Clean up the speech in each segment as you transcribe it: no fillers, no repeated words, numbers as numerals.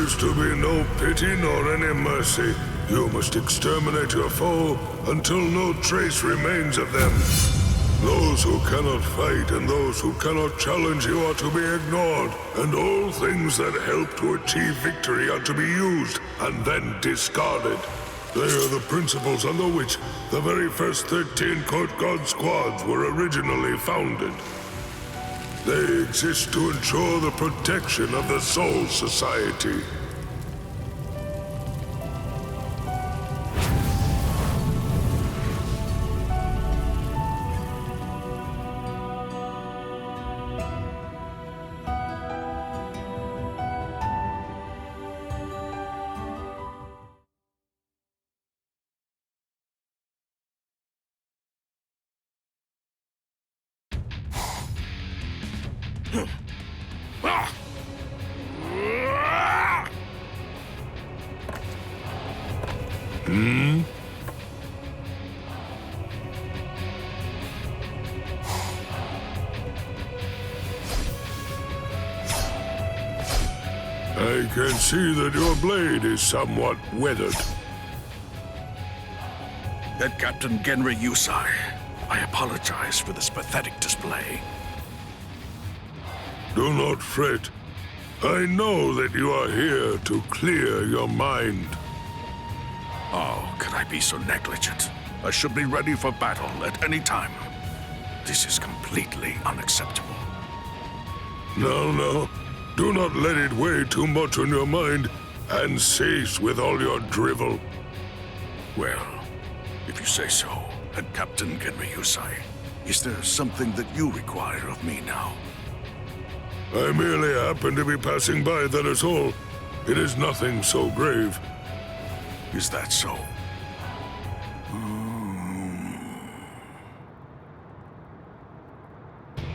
is to be no pity nor any mercy. You must exterminate your foe until no trace remains of them. Those who cannot fight and those who cannot challenge you are to be ignored, and all things that help to achieve victory are to be used and then discarded. They are the principles under which the very first 13 Court Guard squads were originally founded. They exist to ensure the protection of the Soul Society. I can see that your blade is somewhat weathered. Head Captain Genryusai, I apologize for this pathetic display. Do not fret. I know that you are here to clear your mind. Oh, could I be so negligent? I should be ready for battle at any time. This is completely unacceptable. No. Do not let it weigh too much on your mind, and cease with all your drivel. Well, if you say so, Head Captain Genryusai, is there something that you require of me now? I merely happen to be passing by, that is all. It is nothing so grave. Is that so?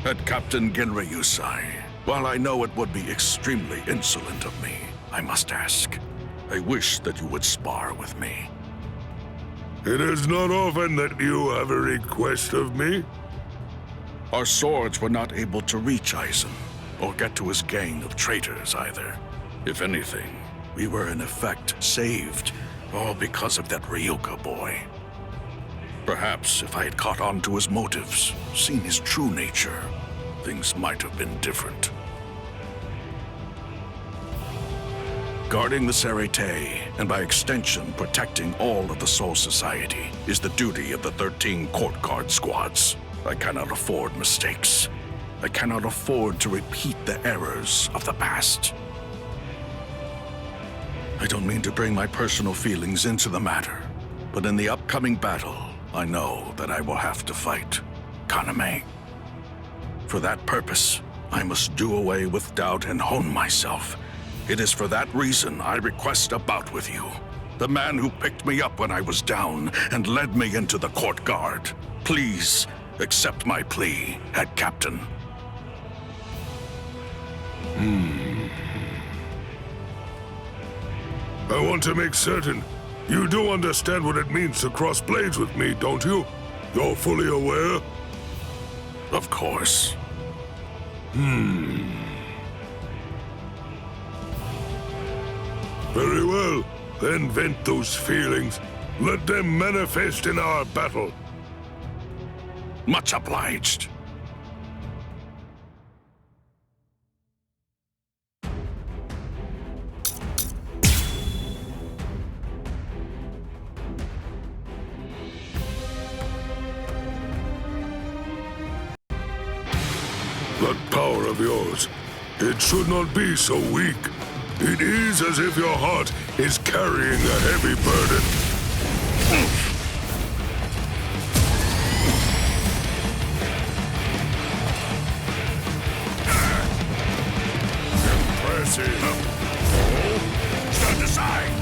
Head Captain Genryusai, while I know it would be extremely insolent of me, I must ask. I wish that you would spar with me. It is not often that you have a request of me. Our swords were not able to reach Aizen, or get to his gang of traitors either. If anything, we were in effect saved, all because of that Ryoka boy. Perhaps if I had caught on to his motives, seen his true nature, things might have been different. Guarding the Serete, and by extension protecting all of the Soul Society, is the duty of the 13 Court Guard squads. I cannot afford mistakes. I cannot afford to repeat the errors of the past. I don't mean to bring my personal feelings into the matter, but in the upcoming battle, I know that I will have to fight Kaname. For that purpose, I must do away with doubt and hone myself. It is for that reason I request a bout with you. The man who picked me up when I was down and led me into the Court Guard. Please accept my plea, Head Captain. I want to make certain. You do understand what it means to cross blades with me, don't you? You're fully aware? Of course. Very well. Then vent those feelings. Let them manifest in our battle. Much obliged. That power of yours, it should not be so weak. It is as if your heart is carrying a heavy burden. Impressive. Oh, stand aside.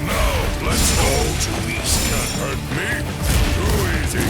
Now, let's go. Too easy. Can't hurt me. Too easy.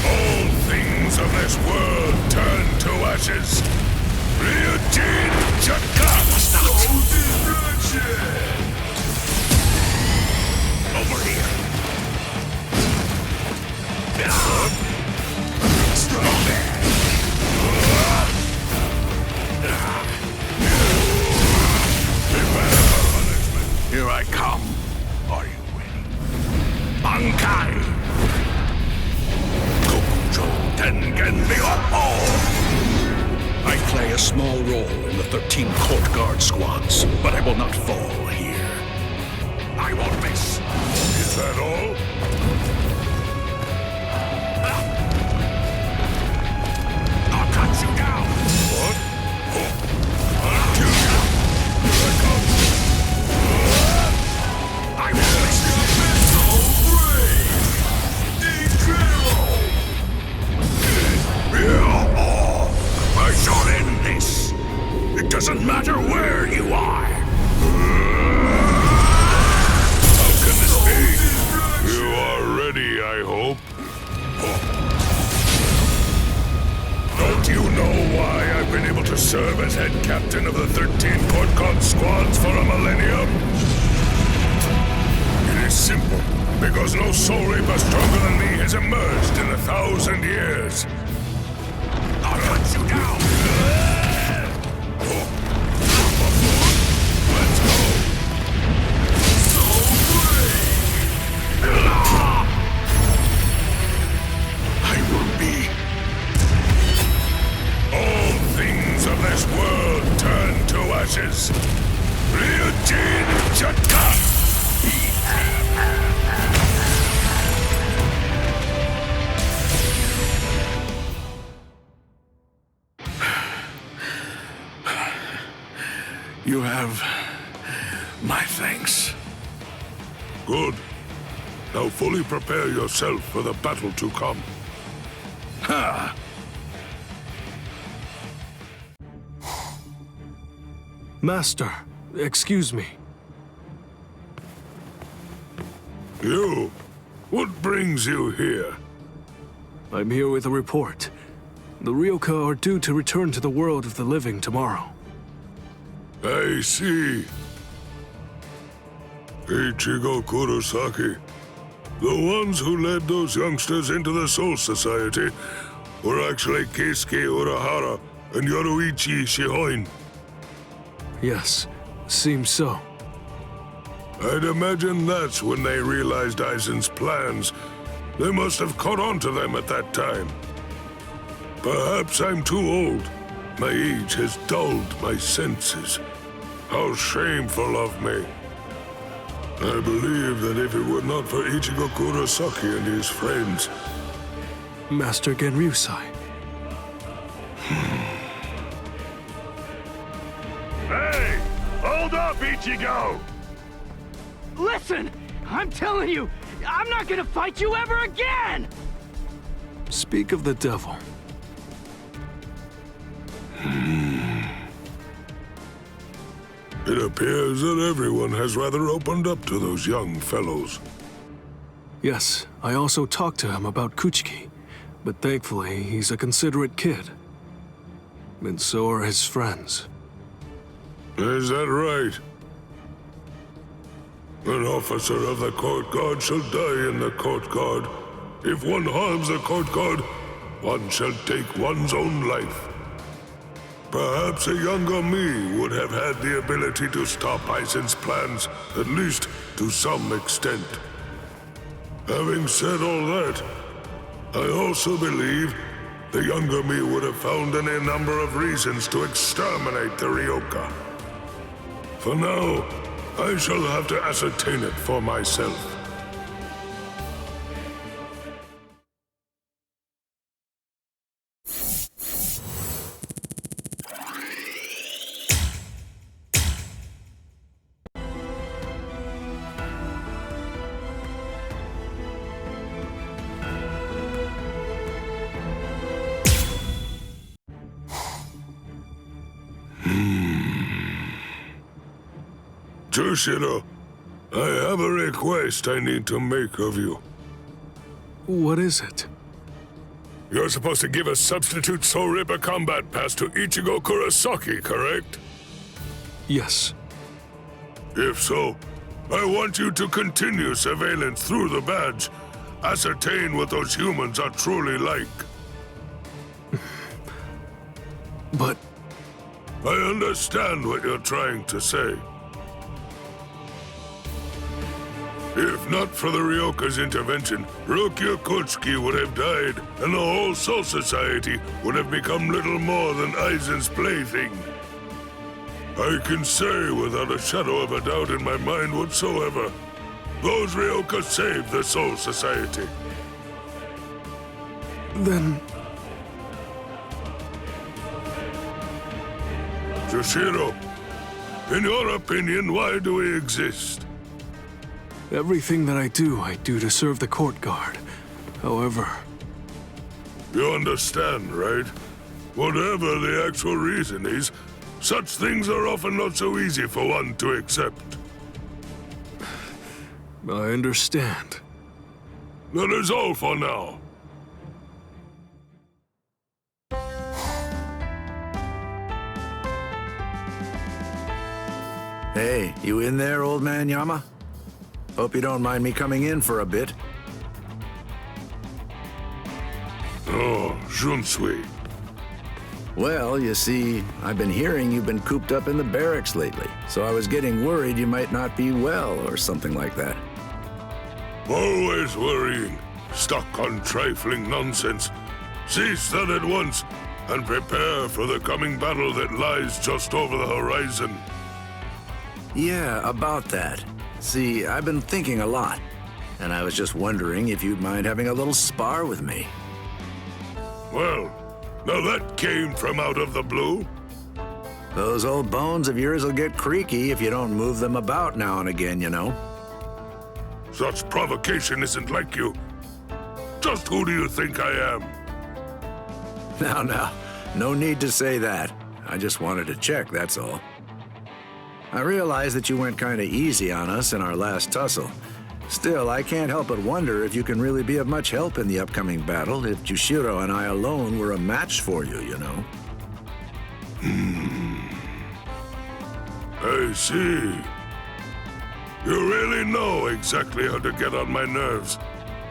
All things of this world turn to ashes. Ryujin Chaka! Over here. Here I come. Are you ready? Bankai! Kokujo Tengen Myopo! I play a small role in the 13 court guard squads, but I will not fall here. I won't miss. Is that all? I'll cut you down! What? Here I come. I will miss. I shall end this. It doesn't matter where you are. How can this be? You are ready, I hope. Don't you know why I've been able to serve as head captain of the 13 court guard squads for a millennium? It is simple. Because no soul reaper stronger than me has emerged in 1,000 years. I'll cut you down. Let's go. So brave. I will be. All things of this world turn to ashes. Ryujin Chaka! You have my thanks. Good. Now fully prepare yourself for the battle to come. Ha! Master, excuse me. You? What brings you here? I'm here with a report. The Ryoka are due to return to the world of the living tomorrow. I see. Ichigo Kurosaki. The ones who led those youngsters into the Soul Society were actually Keisuke Urahara and Yoruichi Shihoin. Yes, seems so. I'd imagine that's when they realized Aizen's plans. They must have caught on to them at that time. Perhaps I'm too old. My age has dulled my senses. How shameful of me. I believe that if it were not for Ichigo Kurosaki and his friends... Master Genryusai. Hey! Hold up, Ichigo! Listen! I'm telling you, I'm not gonna fight you ever again! Speak of the devil. It appears that everyone has rather opened up to those young fellows. Yes, I also talked to him about Kuchiki, but thankfully he's a considerate kid. And so are his friends. Is that right? An officer of the court guard shall die in the court guard. If one harms the court guard, one shall take one's own life. Perhaps a younger me would have had the ability to stop Aizen's plans, at least to some extent. Having said all that, I also believe the younger me would have found any number of reasons to exterminate the Ryoka. For now, I shall have to ascertain it for myself. Jushiro, I have a request I need to make of you. What is it? You're supposed to give a substitute Soul Reaper combat pass to Ichigo Kurosaki, correct? Yes. If so, I want you to continue surveillance through the badge. Ascertain what those humans are truly like. But I understand what you're trying to say. If not for the Ryoka's intervention, Rokyo Kotsuki would have died, and the whole Soul Society would have become little more than Aizen's plaything. I can say without a shadow of a doubt in my mind whatsoever, those Ryoka saved the Soul Society. then Jushiro, in your opinion, why do we exist? everything that I do to serve the court guard. However, You understand, right? Whatever the actual reason is, such things are often not so easy for one to accept. I understand. That is all for now. Hey, you in there, old man Yama? Hope you don't mind me coming in for a bit. Oh, Shunsui. Well, you see, I've been hearing you've been cooped up in the barracks lately, so I was getting worried you might not be well or something like that. Always worrying, stuck on trifling nonsense. Cease that at once, and prepare for the coming battle that lies just over the horizon. Yeah, about that. See, I've been thinking a lot, and I was just wondering if you'd mind having a little spar with me. Well, now that came from out of the blue. Those old bones of yours will get creaky if you don't move them about now and again, you know. Such provocation isn't like you. Just who do you think I am? Now, no need to say that. I just wanted to check, that's all. I realize that you went kind of easy on us in our last tussle. Still, I can't help but wonder if you can really be of much help in the upcoming battle if Jushiro and I alone were a match for you, you know. I see. You really know exactly how to get on my nerves.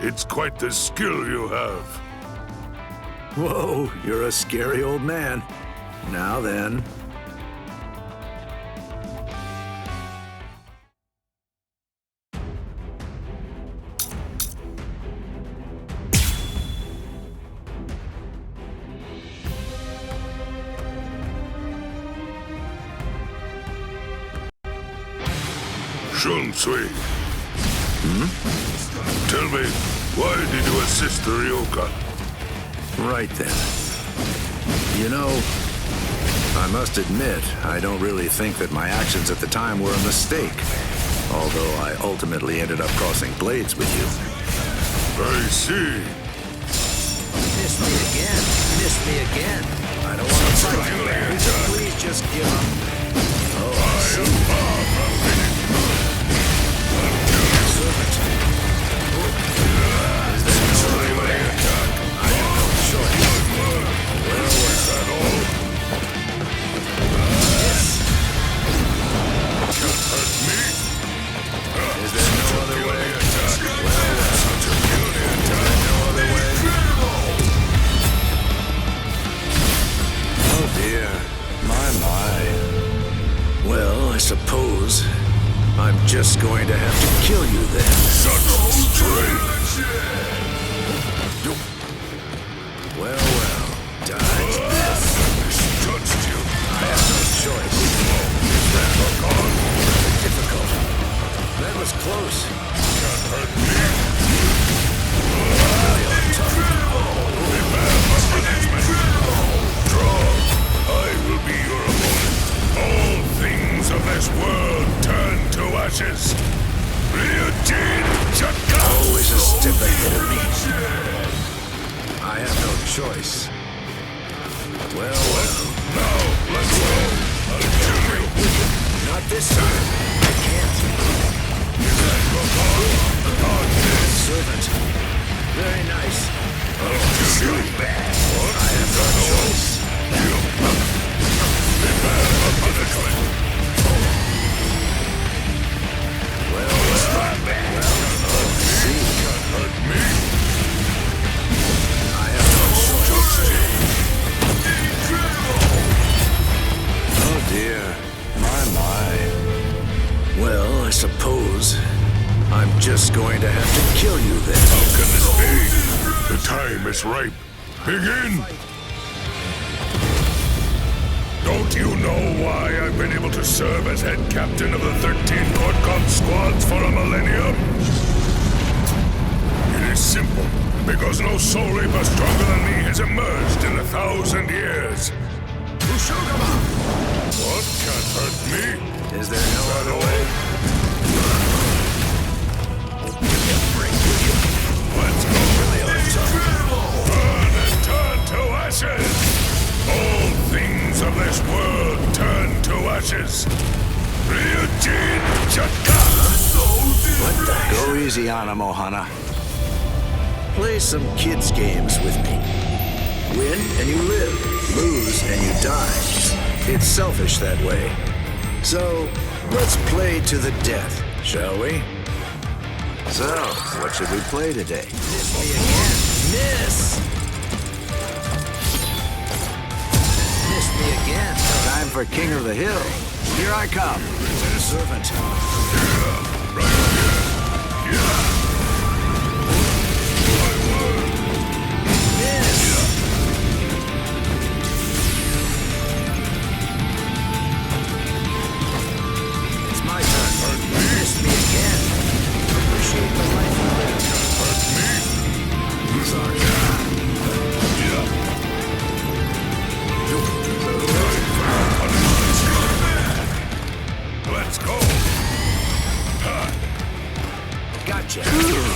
It's quite the skill you have. Whoa, you're a scary old man. Now then. Shunsui. Tell me, why did you assist the Ryoka? Right then. You know, I must admit, I don't really think that my actions at the time were a mistake. Although I ultimately ended up crossing blades with you. I see. Miss me again. Miss me again. I don't want to fight you, man. Please just give up. Oh, I see. am far from finished. Servant. Is there no other way? I have no choice. Well, Is that all? Can't hurt me. is there no other way? Such a beauty attack. No other way? Oh dear. My. Well, I suppose I'm just going to have to kill you then. Such strength. Well, dodge this. Touched you. I have no choice. Difficult. That was close. Can't hurt me. Draw. I will be your opponent. All things of this world turn to ashes. Ryujin Chaka! Always a step ahead of me. I have no choice. Well. Now, let's go. I'll kill you. Not this time. I can't Servant. Very nice. Strike back. I have no choice. Prepare for punishment. Well, strike back. See, can't hurt me. I have no choice. Oh dear. My. Well, I suppose I'm just going to have to kill you then. How can this be? The time is ripe. Begin! Don't you know why I've been able to serve as head captain of the 13 Court Guard squads for a millennium? It is simple. Because no soul reaper stronger than me has emerged in 1,000 years. What can't hurt me? Is there no other way? Let's go! Burn and turn to ashes! All things of this world turn to ashes! Ryujin Chaka! What the? Go easy on him, Ohana. Play some kids' games with me. Win and you live. Lose and you die. It's selfish that way. So, let's play to the death, shall we? So, what should we play today? Miss me again. Miss! Miss me again. Time for King of the Hill. Here I come. Servant.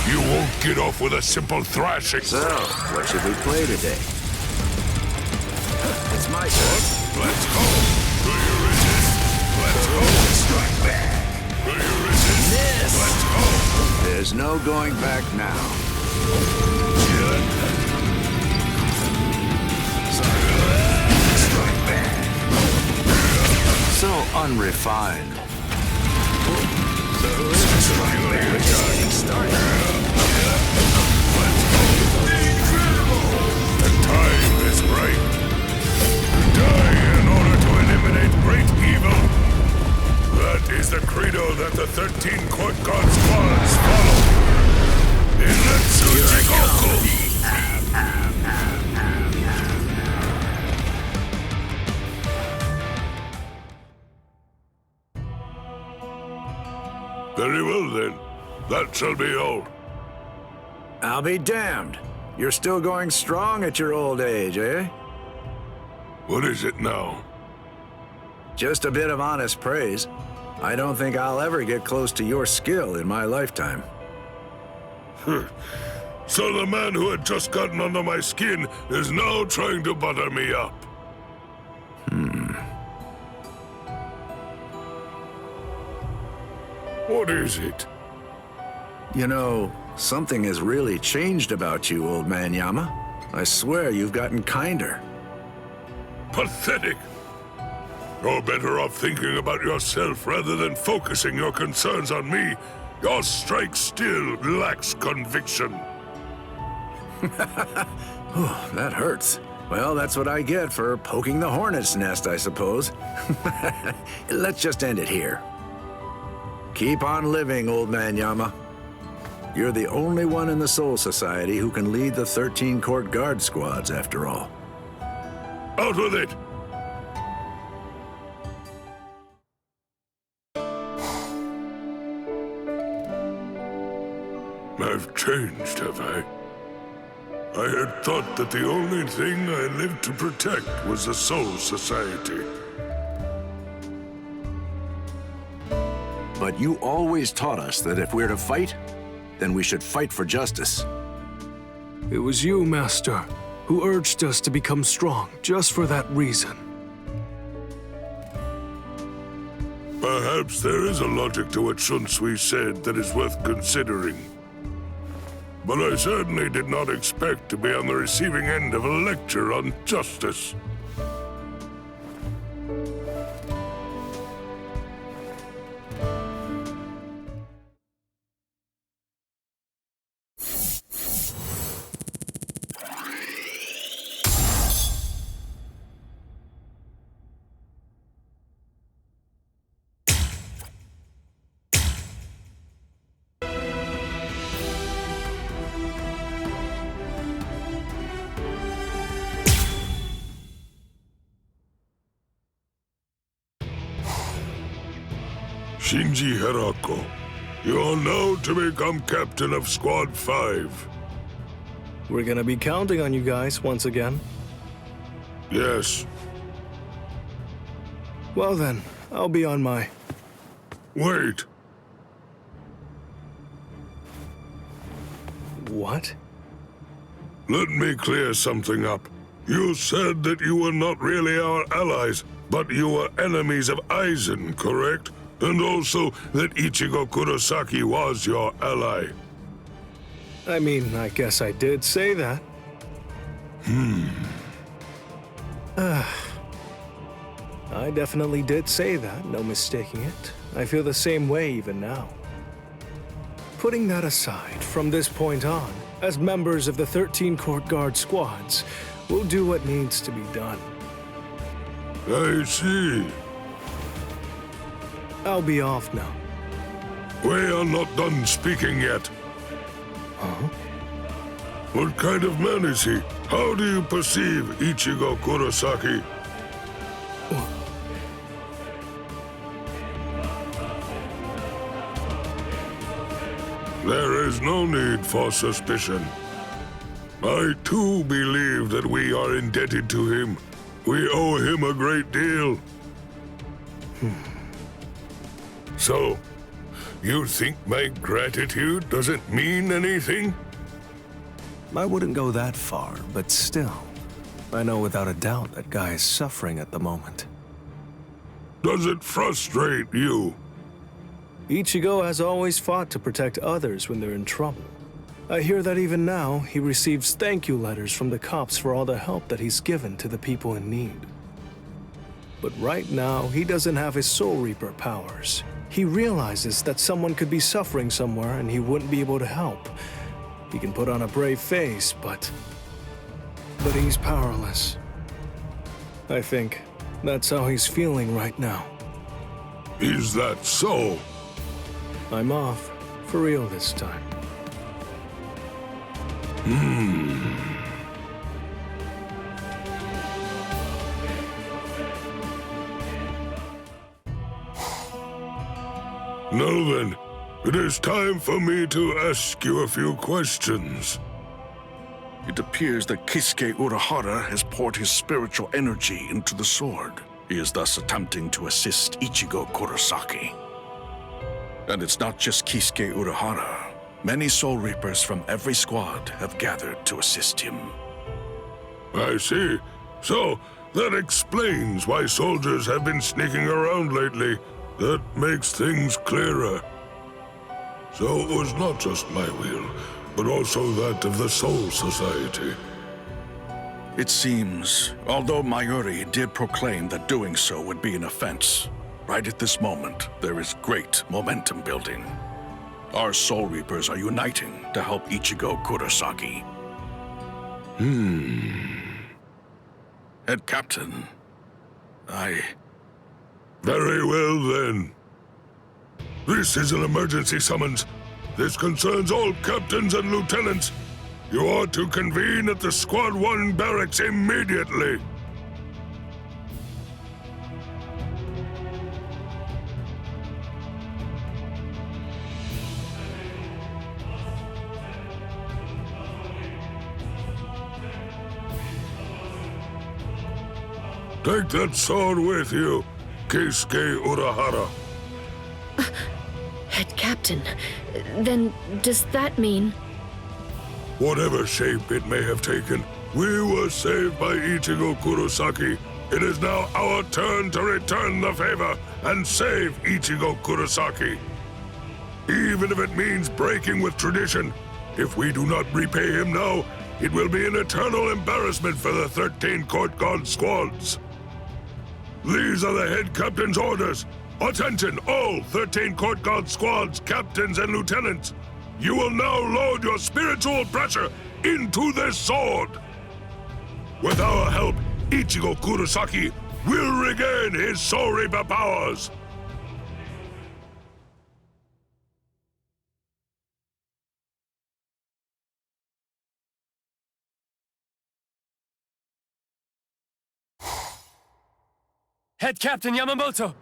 You won't get off with a simple thrashing. So, what should we play today? It's my turn. Let's go. Do you resist? Let's go. Strike back. Do you resist? Miss. Let's go. There's no going back now. Strike back. So unrefined. The time is right. Die in order to eliminate great evil. That is the credo that the 13 Court Guard squads follow. Inetsu Jigoku! Very well, then. That shall be all. I'll be damned. You're still going strong at your old age, eh? What is it now? Just a bit of honest praise. I don't think I'll ever get close to your skill in my lifetime. So the man who had just gotten under my skin is now trying to butter me up. What is it? You know, something has really changed about you, old man Yama. I swear you've gotten kinder. Pathetic! You're better off thinking about yourself rather than focusing your concerns on me. Your strike still lacks conviction. Oh, that hurts. Well, that's what I get for poking the hornet's nest, I suppose. Let's just end it here. Keep on living, old man Yama. You're the only one in the Soul Society who can lead the 13 Court Guard squads, after all. Out with it! I've changed, have I? I had thought that the only thing I lived to protect was the Soul Society. But you always taught us that if we're to fight, then we should fight for justice. It was you, Master, who urged us to become strong just for that reason. Perhaps there is a logic to what Shunsui said that is worth considering. But I certainly did not expect to be on the receiving end of a lecture on justice. Shinji Hirako, you are now to become captain of Squad 5. We're gonna be counting on you guys once again. Yes. Well then, I'll be on my... Wait. What? Let me clear something up. You said that you were not really our allies, but you were enemies of Aizen, correct? And also that Ichigo Kurosaki was your ally. I mean, I guess I did say that. I definitely did say that, no mistaking it. I feel the same way even now. Putting that aside, from this point on, as members of the 13 Court Guard squads, we'll do what needs to be done. I see. I'll be off now. We are not done speaking yet. Huh? What kind of man is he? How do you perceive Ichigo Kurosaki? There is no need for suspicion. I too believe that we are indebted to him. We owe him a great deal. So, you think my gratitude doesn't mean anything? I wouldn't go that far, but still, I know without a doubt that guy is suffering at the moment. Does it frustrate you? Ichigo has always fought to protect others when they're in trouble. I hear that even now, he receives thank you letters from the cops for all the help that he's given to the people in need. But right now, he doesn't have his Soul Reaper powers. He realizes that someone could be suffering somewhere and he wouldn't be able to help. He can put on a brave face, but he's powerless. I think that's how he's feeling right now. Is that so? I'm off, for real this time. Now then, it is time for me to ask you a few questions. It appears that Kisuke Urahara has poured his spiritual energy into the sword. He is thus attempting to assist Ichigo Kurosaki. And it's not just Kisuke Urahara. Many Soul Reapers from every squad have gathered to assist him. I see. So, that explains why soldiers have been sneaking around lately. That makes things clearer. So it was not just my will, but also that of the Soul Society. It seems, although Mayuri did proclaim that doing so would be an offense, right at this moment, there is great momentum building. Our Soul Reapers are uniting to help Ichigo Kurosaki. Head Captain, Very well, then. This is an emergency summons. This concerns all captains and lieutenants. You are to convene at the Squad 1 barracks immediately. Take that sword with you, Kisuke Urahara. Head Captain, then does that mean... Whatever shape it may have taken, We were saved by Ichigo Kurosaki. It is now our turn to return the favor and save Ichigo Kurosaki. Even if it means breaking with tradition, if we do not repay him now, it will be an eternal embarrassment for the 13 Court Guard squads. These are the head captain's orders. Attention, all 13 Court Guard squads, captains and lieutenants. You will now load your spiritual pressure into this sword. With our help, Ichigo Kurosaki will regain his Soul Reaper powers. Head Captain Yamamoto!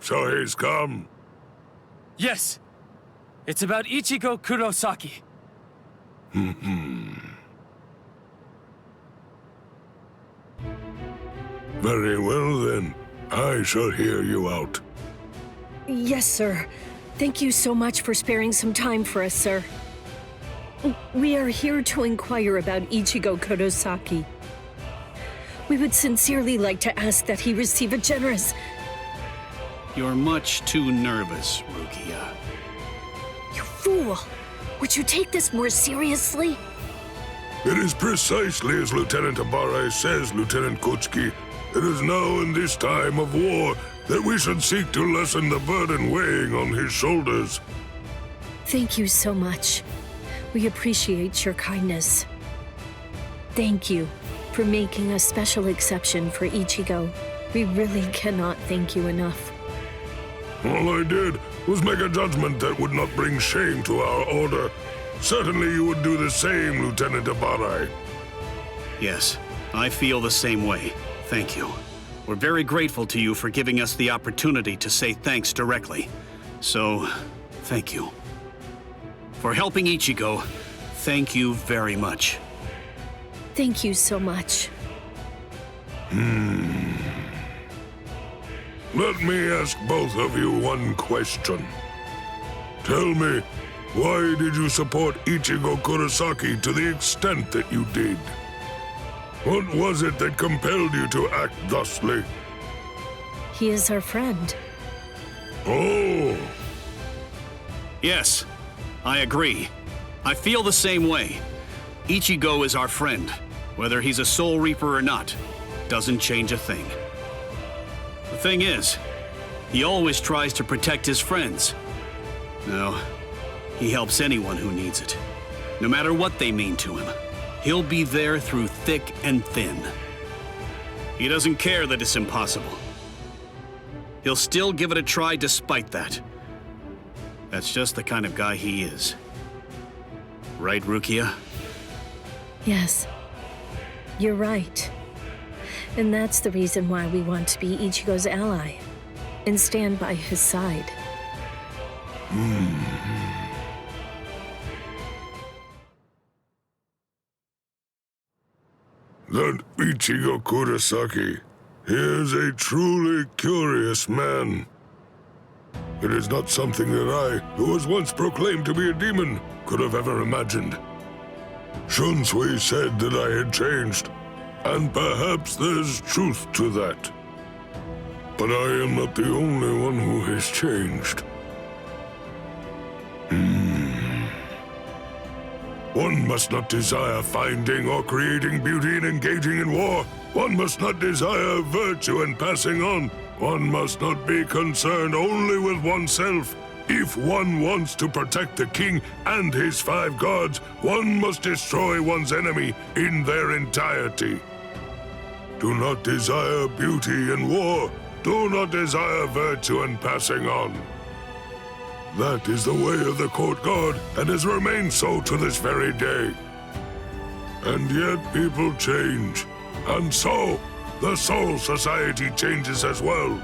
So he's come. Yes. It's about Ichigo Kurosaki. Very well then. I shall hear you out. Yes, sir. Thank you so much for sparing some time for us, sir. We are here to inquire about Ichigo Kurosaki. We would sincerely like to ask that he receive a generous... You're much too nervous, Rukia. You fool! Would you take this more seriously? It is precisely as Lieutenant Ibarra says, Lieutenant Kotsuki. It is now in this time of war that we should seek to lessen the burden weighing on his shoulders. Thank you so much. We appreciate your kindness. Thank you for making a special exception for Ichigo. We really cannot thank you enough. All I did was make a judgment that would not bring shame to our order. Certainly you would do the same, Lieutenant Ibarra. Yes, I feel the same way. Thank you. We're very grateful to you for giving us the opportunity to say thanks directly. So, thank you. For helping Ichigo, thank you very much. Thank you so much. Let me ask both of you one question. Tell me, why did you support Ichigo Kurosaki to the extent that you did? What was it that compelled you to act thusly? He is our friend. Oh, Yes, I agree. I feel the same way. Ichigo is our friend. Whether he's a Soul Reaper or not, doesn't change a thing. The thing is, he always tries to protect his friends. No, he helps anyone who needs it. No matter what they mean to him, he'll be there through thick and thin. He doesn't care that it's impossible. He'll still give it a try despite that. That's just the kind of guy he is. Right, Rukia? Yes, you're right. And that's the reason why we want to be Ichigo's ally and stand by his side. that Ichigo Kurosaki, he is a truly curious man. It is not something that I, who was once proclaimed to be a demon, could have ever imagined. Shunsui said that I had changed, and perhaps there's truth to that. But I am not the only one who has changed. One must not desire finding or creating beauty and engaging in war. One must not desire virtue and passing on. One must not be concerned only with oneself. If one wants to protect the king and his 5 gods, one must destroy one's enemy in their entirety. Do not desire beauty and war. Do not desire virtue and passing on. That is the way of the court guard, and has remained so to this very day. And yet people change, and so the Soul Society changes as well.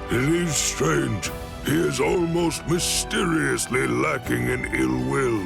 It is strange. He is almost mysteriously lacking in ill will.